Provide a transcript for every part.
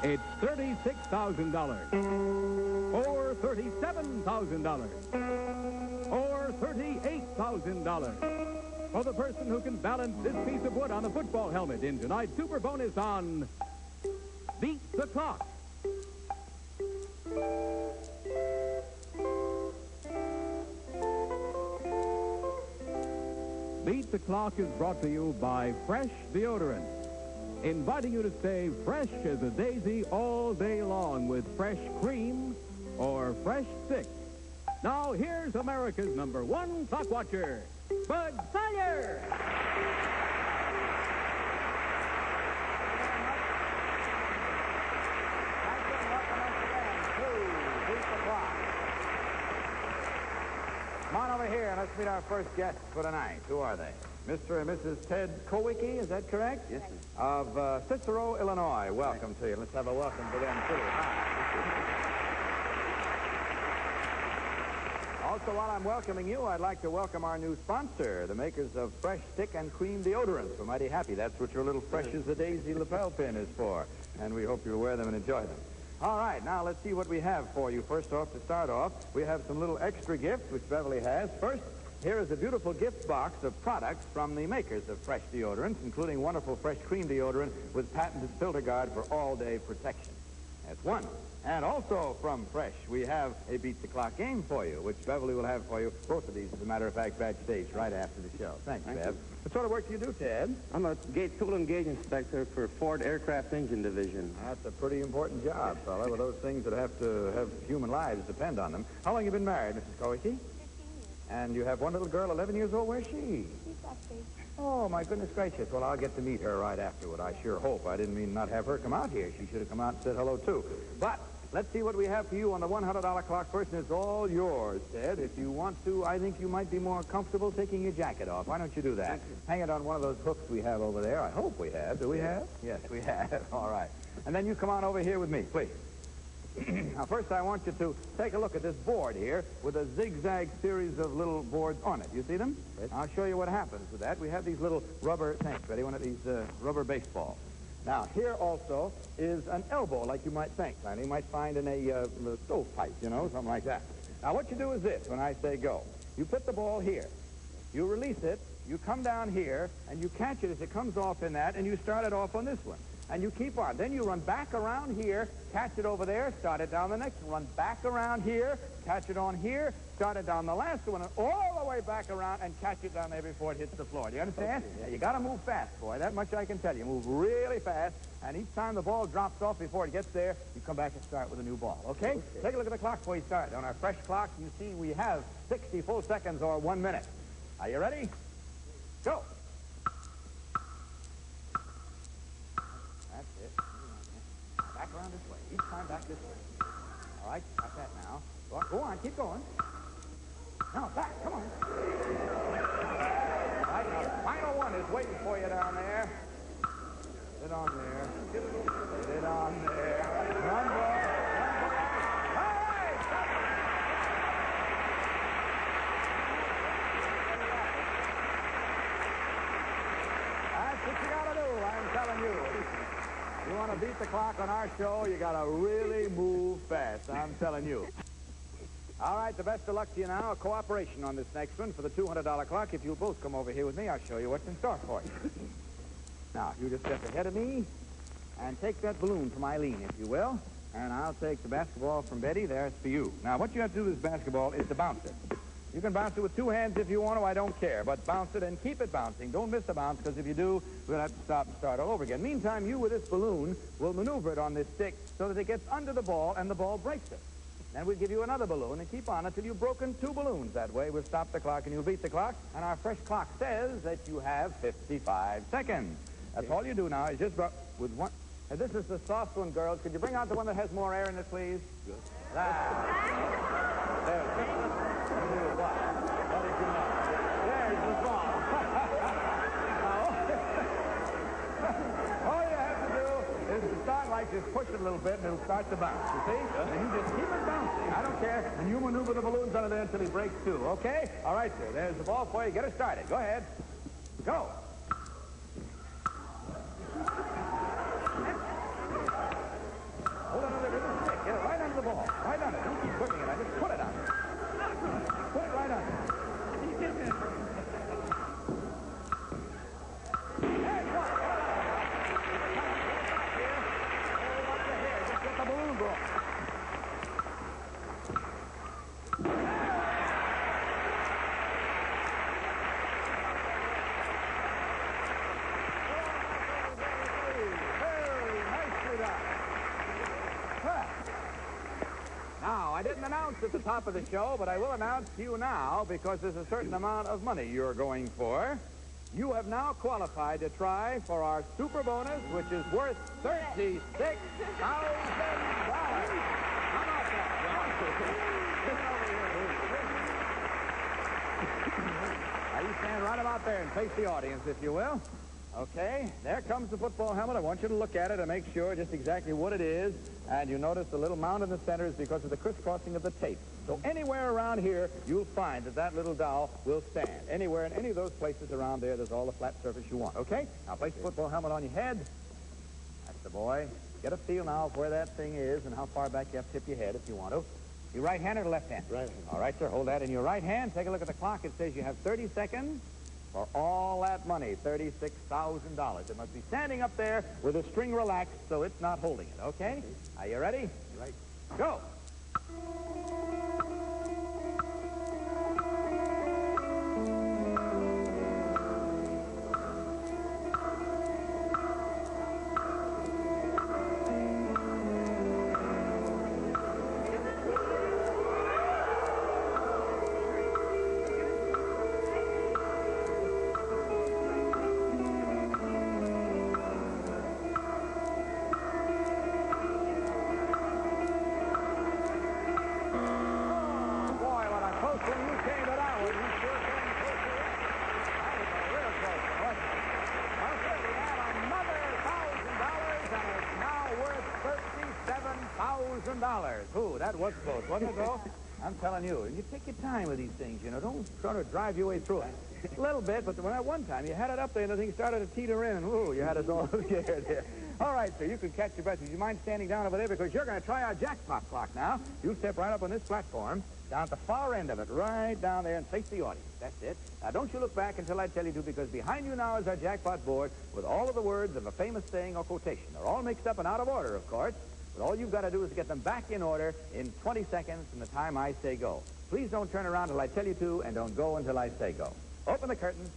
It's $36,000. Or $37,000. Or $38,000. For the person who can balance this piece of wood on a football helmet in tonight's super bonus on Beat the Clock. Beat the Clock is brought to you by Fresh Deodorant, inviting you to stay fresh as a daisy all day long with fresh cream or fresh stick. Now, here's America's #1 clock watcher, Bud Sawyer. Come on over here and let's meet our first guests for tonight. Who are they? Mr. and Mrs. Ted Kowicki, is that correct? Yes, sir. Of Cicero, Illinois. Welcome to you. Let's have a welcome to them, too. Also, while I'm welcoming you, I'd like to welcome our new sponsor, the makers of Fresh Stick and Cream Deodorants. We're mighty happy. That's what your little Fresh as a Daisy lapel pin is for. And we hope you'll wear them and enjoy them. All right, now let's see what we have for you. First off, to start off, we have some little extra gifts, which Beverly has. First, here is a beautiful gift box of products from the makers of Fresh deodorants, including wonderful Fresh Cream deodorant with patented filter guard for all-day protection. That's one. And also from Fresh, we have a Beat the Clock game for you, which Beverly will have for you. Both of these, as a matter of fact, backstage right after the show. Thank you, Bev. What sort of work do you do, Ted? I'm a tool and gauge inspector for Ford Aircraft Engine Division. That's a pretty important job, fella, with those things that have to have human lives depend on them. How long have you been married, Mrs. Kowicki? 15 years. And you have one little girl, 11 years old. Where's she? She's upstate. Oh, my goodness gracious. Well, I'll get to meet her right afterward. I sure hope. I didn't mean not have her come out here. She should have come out and said hello, too. But let's see what we have for you on the $100 clock first, and it's all yours, Ted. If you want to, I think you might be more comfortable taking your jacket off. Why don't you do that? Hang it on one of those hooks we have over there. I hope we have. Do we have? Yes, we have. All right. And then you come on over here with me, please. Now, first, I want you to take a look at this board here with a zigzag series of little boards on it. You see them? Yes. I'll show you what happens with that. We have these little rubber, thanks, Betty, one of these rubber baseballs. Now, here also is an elbow, like you might think. Now, you might find in a stovepipe, you know, something like that. Now, what you do is this, when I say go. You put the ball here. You release it. You come down here, and you catch it as it comes off in that, and you start it off on this one. And you keep on. Then you run back around here, catch it over there, start it down the next one, run back around here, catch it on here, start it down the last one, and all the way back around and catch it down there before it hits the floor. Do you understand? Okay, yeah. You got to move fast, boy. That much I can tell you. Move really fast, and each time the ball drops off before it gets there, you come back and start with a new ball, okay? Take a look at the clock before you start. On our Fresh clock, you see we have 60 full seconds or 1 minute. Are you ready? Go. Back around this way. Each time back this way. All right, got that now. Go on, keep going. Now, back, come on. All right, now, the final one is waiting for you down there. Get it on there. Get it on there. Run, ball. All right, stop it. That's what you got to do, I'm telling you. You want to beat the clock on our show, you got to really move fast, I'm telling you. All right, the best of luck to you now. A cooperation on this next one for the $200 clock. If you'll both come over here with me, I'll show you what's in store for you. Now, you just step ahead of me and take that balloon from Eileen, if you will. And I'll take the basketball from Betty. There's for you. Now, what you have to do with this basketball is to bounce it. You can bounce it with two hands if you want to. I don't care. But bounce it and keep it bouncing. Don't miss the bounce, because if you do, we'll have to stop and start all over again. Meantime, you with this balloon will maneuver it on this stick so that it gets under the ball and the ball breaks it. Then we'll give you another balloon and keep on until you've broken 2 balloons. That way, we'll stop the clock and you'll beat the clock. And our Fresh clock says that you have 55 seconds. That's all you do now is just with one. And this is the soft one, girls. Could you bring out the one that has more air in it, please? Good. There. What did you know? There's the ball. All you have to do is to start like this, push it a little bit, and it'll start to bounce, you see? And you just keep it bouncing. I don't care. And you maneuver the balloons under there until he breaks 2, okay? All right, sir. There's the ball for you. Get it started. Go ahead. Go. announced at the top of the show, but I will announce to you now because there's a certain amount of money you're going for. You have now qualified to try for our super bonus, which is worth $36,000. How about that, Now, you stand right about there and face the audience, if you will. Okay, there comes the football helmet. I want you to look at it and make sure just exactly what it is. And you notice the little mound in the center is because of the crisscrossing of the tape. So anywhere around here, you'll find that that little doll will stand. Anywhere in any of those places around there, there's all the flat surface you want. Okay, now place the football helmet on your head. That's the boy. Get a feel now of where that thing is and how far back you have to tip your head if you want to. You right hand or left hand? Right hand. All right, sir. Hold that in your right hand. Take a look at the clock. It says you have 30 seconds for all that money, $36,000. It must be standing up there with the string relaxed so it's not holding it, okay? Are you ready? Right. Go. Ooh, that was close, wasn't it, though? I'm telling you, you take your time with these things, you know. Don't try to drive your way through it. A little bit, but when at one time you had it up there and the thing started to teeter in, and ooh, you had us all scared there. All right, sir, you can catch your breath. Would you mind standing down over there? Because you're going to try our jackpot clock now. You step right up on this platform, down at the far end of it, right down there, and face the audience. That's it. Now, don't you look back until I tell you to, because behind you now is our jackpot board with all of the words of a famous saying or quotation. They're all mixed up and out of order, of course. But all you've got to do is get them back in order in 20 seconds from the time I say go. Please don't turn around until I tell you to, and don't go until I say go. Open the curtains.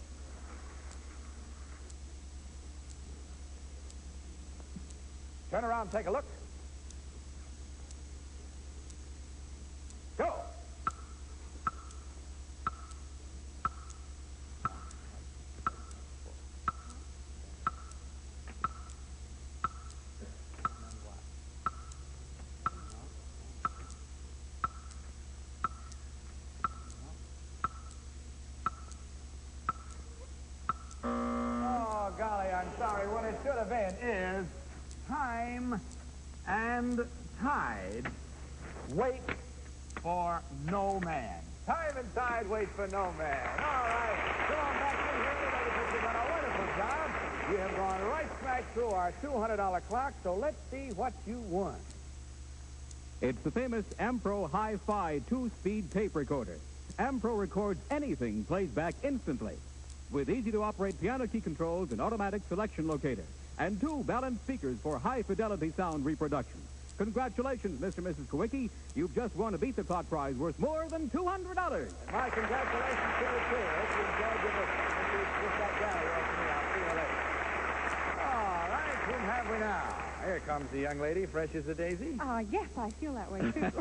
Turn around and take a look. Go. Golly, I'm sorry. What it should have been is time and tide wait for no man. Time and tide wait for no man. All right. Come on back in here. You've done a wonderful job. You have gone right smack through our $200 clock, so let's see what you won. It's the famous Ampro Hi-Fi 2-speed tape recorder. Ampro records anything played back instantly, with easy-to-operate piano key controls and automatic selection locator, and 2 balanced speakers for high-fidelity sound reproduction. Congratulations, Mr. and Mrs. Kowicki. You've just won a Beat the Clock prize worth more than $200. My congratulations to you, too. If you enjoyed your visit, just that gallery over to me. I'll see you later. All right, whom have we now? Here comes the young lady, fresh as a daisy. Yes, I feel that way, too.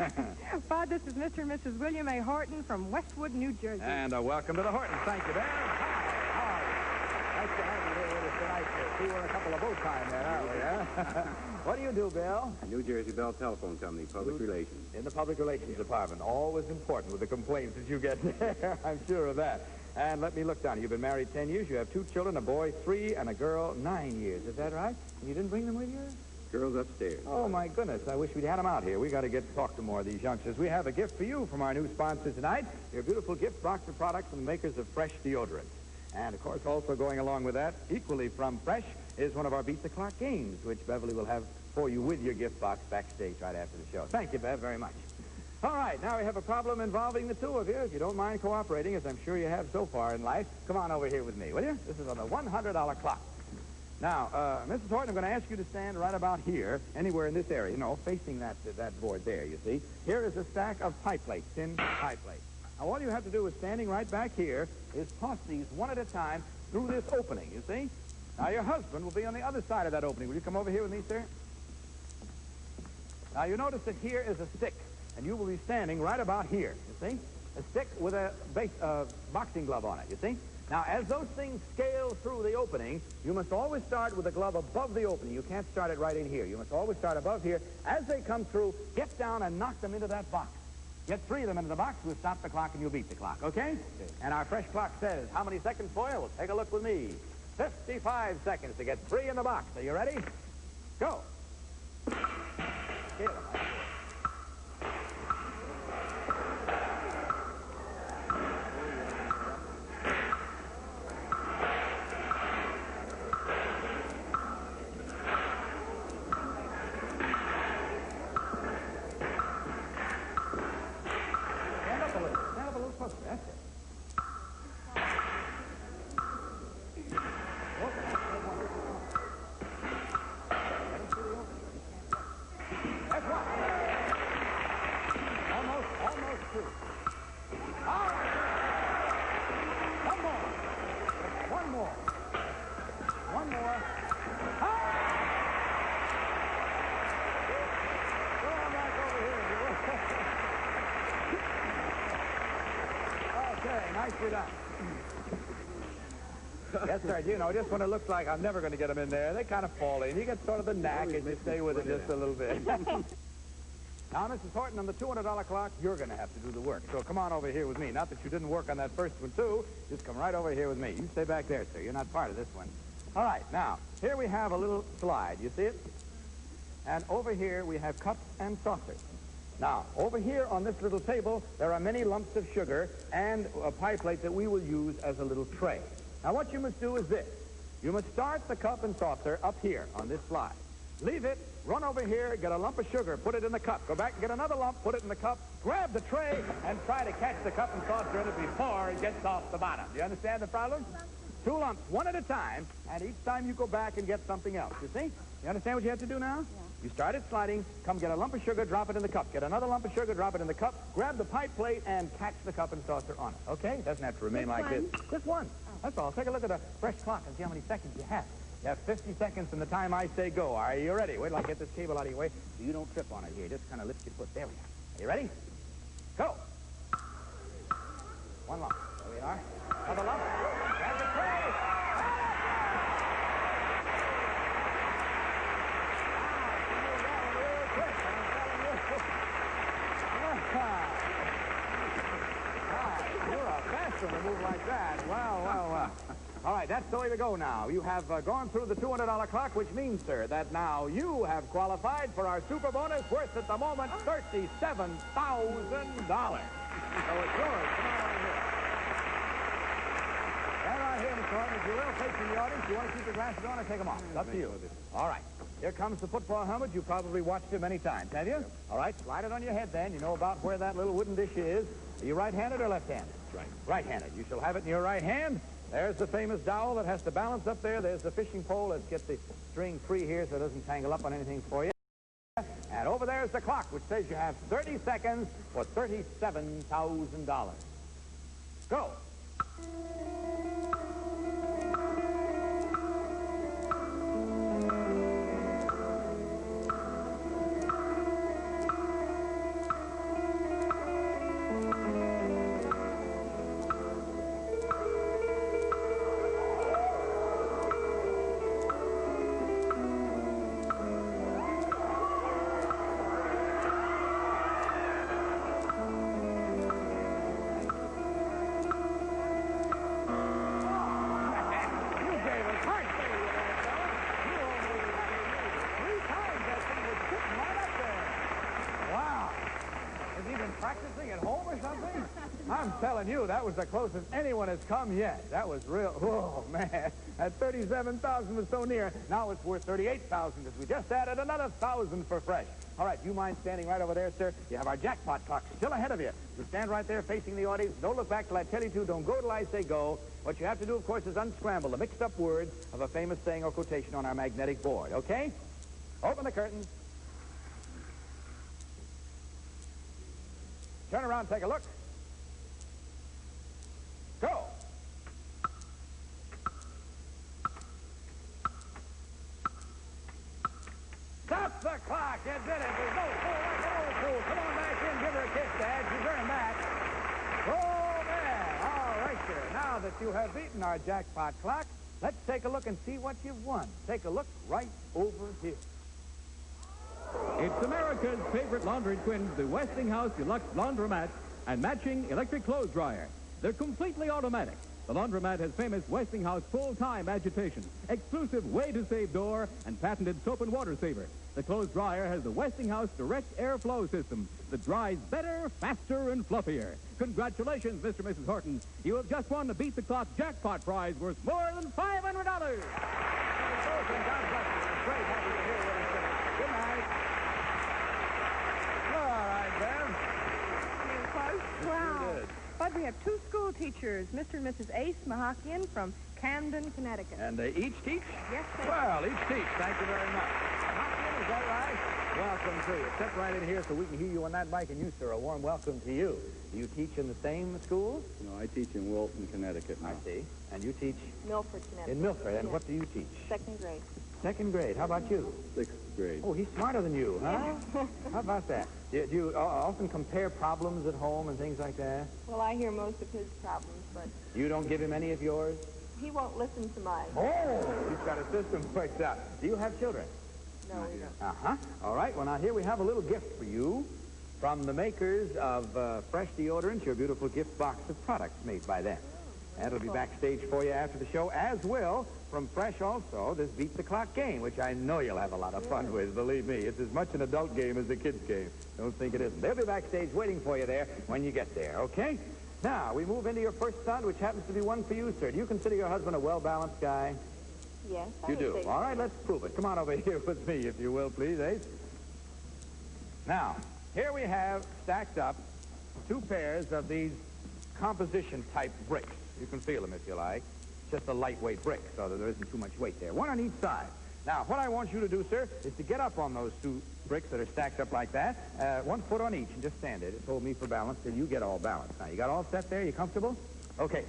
Bud, this is Mr. and Mrs. William A. Horton from Westwood, New Jersey. And welcome to the Hortons. Thank you, Ben. Hi. Nice to have you here with us tonight. See, we're a couple of boat time there, aren't we, huh? What do you do, Bill? New Jersey Bell Telephone Company, Public Relations. In the Public Relations Department. Always important with the complaints that you get there. I'm sure of that. And let me look down. You've been married 10 years. You have 2 children, a boy 3 and a girl 9 years. Is that right? And you didn't bring them with you? Girls upstairs. Oh, my goodness. I wish we'd had them out here. We got to get to talk to more of these youngsters. We have a gift for you from our new sponsor tonight. Your beautiful gift box of products from the makers of Fresh deodorant. And, of course, also going along with that, equally from Fresh, is one of our Beat the Clock games, which Beverly will have for you with your gift box backstage right after the show. Thank you, Bev, very much. All right, now we have a problem involving the 2 of you. If you don't mind cooperating, as I'm sure you have so far in life, come on over here with me, will you? This is on the $100 clock. Now, Mrs. Horton, I'm going to ask you to stand right about here, anywhere in this area, you know, facing that board there, you see. Here is a stack of pie plates, tin pie plates. Now, all you have to do is standing right back here is toss these one at a time through this opening, you see. Now, your husband will be on the other side of that opening. Will you come over here with me, sir? Now, you notice that here is a stick. and you will be standing right about here, you see? A stick with a boxing glove on it, you see? Now, as those things scale through the opening, you must always start with the glove above the opening. You can't start it right in here. You must always start above here. As they come through, get down and knock them into that box. Get 3 of them into the box, we'll stop the clock and you'll beat the clock, okay? And our fresh clock says, how many seconds for you? Well, take a look with me. 55 seconds to get 3 in the box. Are you ready? Go. Scale them. That's it. That's one. Almost through. All right. One more. One more. Go on back over here. Okay, nicely done. Yes, sir. You know, just when it looks like I'm never going to get them in there, they kind of fall in. You get sort of the knack and you stay with it just a little bit. Now, Mrs. Horton, on the $200 clock, you're going to have to do the work. So come on over here with me. Not that you didn't work on that first one, too. Just come right over here with me. You stay back there, sir. You're not part of this one. All right. Now, here we have a little slide. You see it? And over here, we have cups and saucers. Now, over here on this little table, there are many lumps of sugar and a pie plate that we will use as a little tray. Now, what you must do is this. You must start the cup and saucer up here on this slide. Leave it, run over here, get a lump of sugar, put it in the cup. Go back and get another lump, put it in the cup, grab the tray, and try to catch the cup and saucer in it before it gets off the bottom. Do you understand the problem? 2 lumps, one at a time, and each time you go back and get something else. You see? You understand what you have to do now? Yeah. You start it sliding, come get a lump of sugar, drop it in the cup. Get another lump of sugar, drop it in the cup, grab the pie plate, and catch the cup and saucer on it. Okay? It doesn't have to remain like this. Just one. Oh. That's all. Take a look at the fresh clock and see how many seconds you have. You have 50 seconds from the time I say go. Are you ready? Wait till I get this cable out of your way so you don't trip on it here. Just kind of lift your foot. There we are. Are you ready? Go. 1 lump. There we are. Another lump. Grab the tray. You're a fast one to move like that. Wow. All right, that's the way to go now. You have gone through the $200 clock, which means, sir, that now you have qualified for our super bonus worth at the moment $37,000. So it's yours. Come on right here. Stand right here, Mr. Horton, if you will, facing the audience. You want to keep your glasses on or take them off? It's up to you. All right. Here comes the football helmet. You've probably watched it many times, have you? All right, slide it on your head then. You know about where that little wooden dish is. Are you right-handed or left-handed? Right. Right-handed. You shall have it in your right hand. There's the famous dowel that has to balance up there. There's the fishing pole. Let's get the string free here so it doesn't tangle up on anything for you. And over there's the clock, which says you have 30 seconds for $37,000. Go. Practicing at home or something? I'm telling you, that was the closest anyone has come yet. That was real. Oh, man. That $37,000 was so near. Now it's worth $38,000 because we just added another $1,000 for fresh. All right, you mind standing right over there, sir? You have our jackpot clock still ahead of you. You stand right there facing the audience. Don't look back till I tell you to. Don't go till I say go. What you have to do, of course, is unscramble the mixed-up words of a famous saying or quotation on our magnetic board, okay? Open the curtains. Turn around, take a look. Go. Stop the clock. You did it. There's no fool like an old fool. Come on back in. Give her a kiss, Dad. She's earned that. Oh, man. All right, sir. Now that you have beaten our jackpot clock, let's take a look and see what you've won. Take a look right over here. It's America's favorite laundry twins, the Westinghouse Deluxe Laundromat and matching electric clothes dryer. They're completely automatic. The laundromat has famous Westinghouse full-time agitation, exclusive way-to-save door, and patented soap and water saver. The clothes dryer has the Westinghouse direct airflow system that dries better, faster, and fluffier. Congratulations, Mr. and Mrs. Horton. You have just won the Beat the Clock jackpot prize worth more than $500. God bless you. It's great having you here with us tonight. Good night. All right, Bev. Wow. did. But we have two school teachers, Mr. and Mrs. Ace Mahakian from Camden, Connecticut. And they each teach? Yes, they Well, each teach. Thank you very much. Hopkins, is that right? Welcome to you. Step right in here so we can hear you on that mic. And you, sir, a warm welcome to you. Do you teach in the same school? No, I teach in Wilton, Connecticut now. I see. And you teach Milford, Connecticut. in Milford. And Yes. what do you teach? Second grade. Second grade. How about you? 6th grade. Oh, he's smarter than you, huh? How about that? Do you often compare problems at home and things like that? Well, I hear most of his problems, but You don't give him any of yours? he won't listen to mine. Oh, he's got a system worked out. Do you have children? No, we don't. Uh-huh. All right. Well, now, here we have a little gift for you from the makers of Fresh Deodorant, your beautiful gift box of products made by them. And it'll be backstage for you after the show, as will, from Fresh also, this Beat the Clock game, which I know you'll have a lot of fun with, believe me. It's as much an adult game as a kid's game. Don't think it isn't. They'll be backstage waiting for you there when you get there, okay? Now, we move into your first son, which happens to be one for you, sir. Do you consider your husband a well-balanced guy? Yes, I You would do. say so. All right, let's prove it. Come on over here with me, if you will, please, Ace. Now, here we have stacked up two pairs of these composition-type bricks. You can feel them if you like. Just a lightweight brick, so that there isn't too much weight there. One on each side. Now, what I want you to do, sir, is to get up on those two bricks that are stacked up like that, 1 foot on each, and just stand it. Just hold me for balance till you get all balanced. Now, you got all set there? You comfortable? Okay.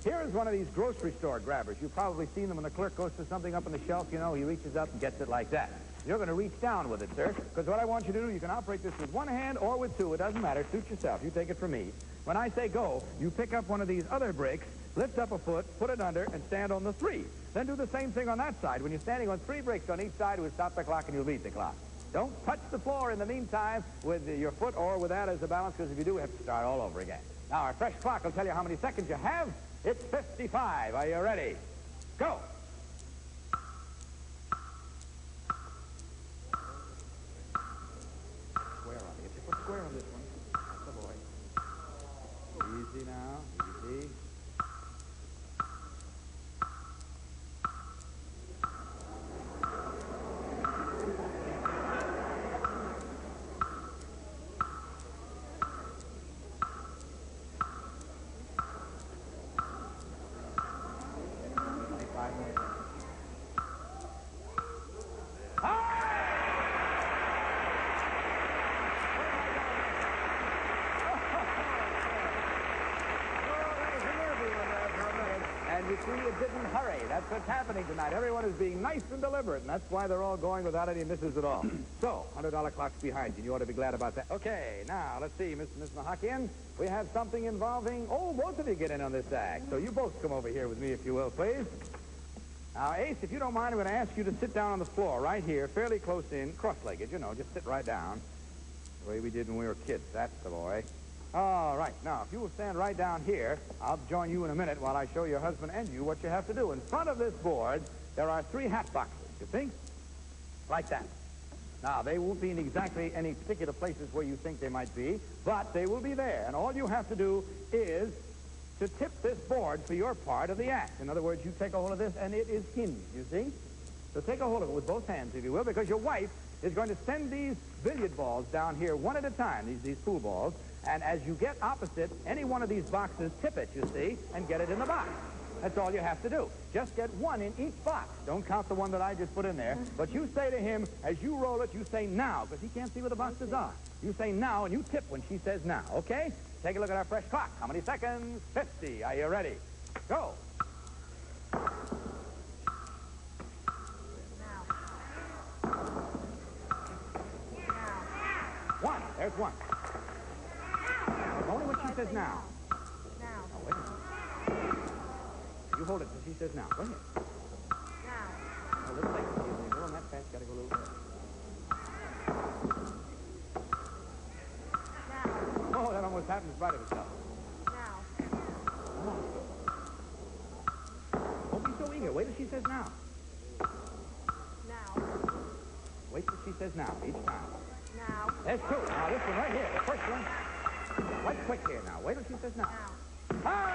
Here is one of these grocery store grabbers. You've probably seen them when the clerk goes to something up on the shelf, you know, he reaches up and gets it like that. You're going to reach down with it, sir, because what I want you to do, you can operate this with one hand or with two. It doesn't matter. Suit yourself. You take it from me. When I say go, you pick up one of these other bricks, lift up a foot, put it under, and stand on the 3. Then do the same thing on that side. When you're standing on 3 bricks on each side, we'll stop the clock and you'll beat the clock. Don't touch the floor in the meantime with your foot or with that as a balance, because if you do, we have to start all over again. Now, our fresh clock will tell you how many seconds you have. It's 55. Are you ready? Go. Square on it. Get your foot square on this one. That's the boy. Easy now. Easy. And you see, it didn't hurry. That's what's happening tonight. Everyone is being nice and deliberate, and that's why they're all going without any misses at all. So, $100 clock's behind you, and you ought to be glad about that. Okay, now, let's see, Mr. and Miss Mahakian. We have something involving, both of you get in on this act. So you both come over here with me, if you will, please. Now, Ace, if you don't mind, I'm going to ask you to sit down on the floor right here, fairly close in, cross-legged, you know, just sit right down. The way we did when we were kids. That's the boy. All right. Now, if you will stand right down here, I'll join you in a minute while I show your husband and you what you have to do. In front of this board, there are 3 hat boxes, you see? Like that. Now, they won't be in exactly any particular places where you think they might be, but they will be there. And all you have to do is to tip this board for your part of the act. In other words, you take a hold of this, and it is hinged, you see? So take a hold of it with both hands, if you will, because your wife is going to send these billiard balls down here one at a time, these pool balls, and as you get opposite any one of these boxes, tip it, you see, and get it in the box. That's all you have to do. Just get one in each box. Don't count the one that I just put in there. But you say to him, as you roll it, you say now, because he can't see where the boxes are. You say now, and you tip when she says now, okay? Take a look at our fresh clock. How many seconds? 50. Are you ready? Go. One. There's one. Only when she says now. Now. Oh, wait a minute. You hold it till she says now. Go ahead. Now. A little late. When you're going that fast, you gotta go a little fast. Now. Oh, that almost happened in spite of itself. Now. Don't be so eager. Wait till she says now. Now. Wait till she says now each time. Now. There's two. Now this one right here, the first one. Quite quick here now. Wait till she says now. Now.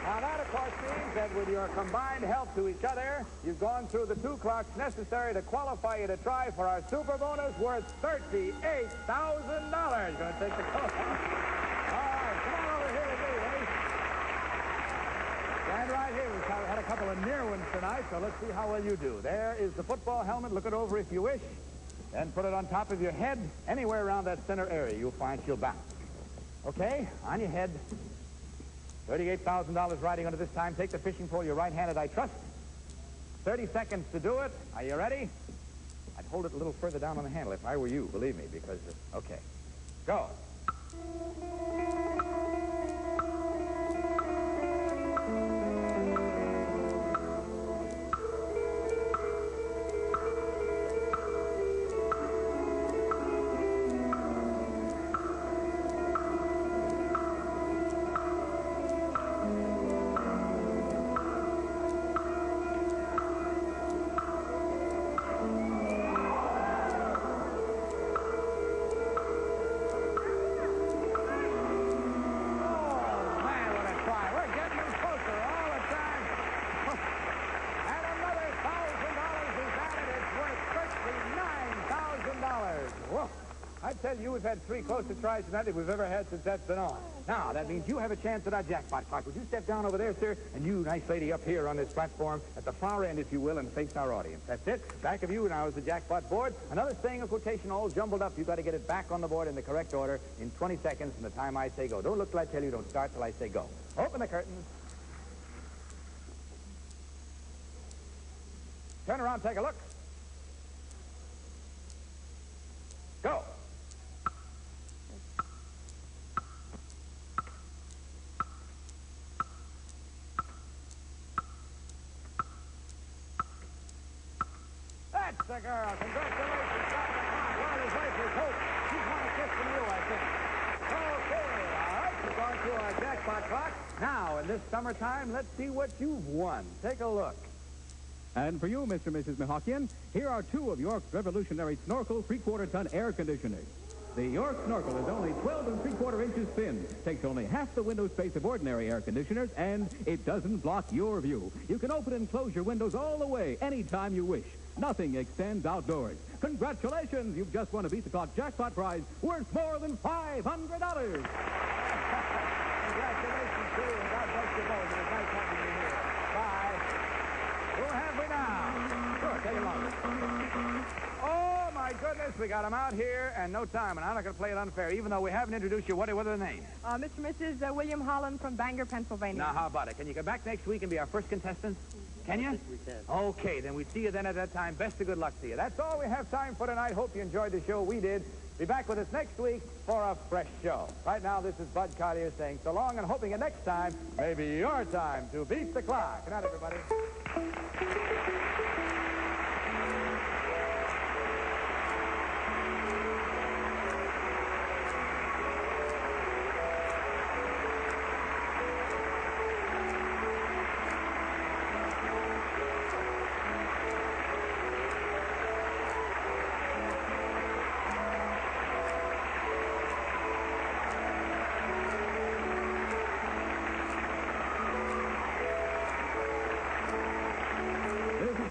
Now that, of course, means that with your combined help to each other, you've gone through the 2 clocks necessary to qualify you to try for our super bonus worth $38,000. Going to take the call. All right, come on over here with me, Eddie. Stand right here. We've had a couple of near ones tonight, so let's see how well you do. There is the football helmet. Look it over if you wish. Then put it on top of your head. Anywhere around that center area, you'll find she'll bounce. Okay, on your head. $38,000 riding under this time. Take the fishing pole. You're right-handed, I trust. 30 seconds to do it. Are you ready? I'd hold it a little further down on the handle if I were you, believe me, because... okay. Go. Whoa. I tell you, we've had 3 closer tries tonight than we've ever had since that's been on. Now, that means you have a chance at our jackpot clock. Would you step down over there, sir? And you, nice lady, up here on this platform at the far end, if you will, and face our audience. That's it. Back of you now is the jackpot board. Another string of quotation all jumbled up. You've got to get it back on the board in the correct order in 20 seconds from the time I say go. Don't look till I tell you. Don't start till I say go. Open the curtains. Turn around, take a look. Go. That's the girl. Congratulations. Well, his wife is Hope. She's won a kiss from you, I think. Okay, all right. We've gone through our jackpot clock. Now, in this summertime, let's see what you've won. Take a look. And for you, Mr. and Mrs. Mahokian, here are 2 of York's revolutionary Snorkel 3/4-ton air conditioners. The York Snorkel is only 12 3/4 inches thin, takes only half the window space of ordinary air conditioners, and it doesn't block your view. You can open and close your windows all the way, anytime you wish. Nothing extends outdoors. Congratulations! You've just won a Beat the Clock jackpot prize worth more than $500. Congratulations to you, and God bless you both. It was nice having you here. Bye. Who have we now? Sure, take it longer. Oh, my goodness, we got them out here and no time, and I'm not going to play it unfair, even though we haven't introduced you. What are the names? Mr. and Mrs. William Holland from Bangor, Pennsylvania. Now, how about it? Can you come back next week and be our first contestant? Can you? We can. Okay, then we see you then at that time. Best of good luck to you. That's all we have time for tonight. Hope you enjoyed the show. We did. Be back with us next week for a fresh show. Right now, this is Bud Collier saying so long and hoping that next time may be your time to beat the clock. Good night, everybody.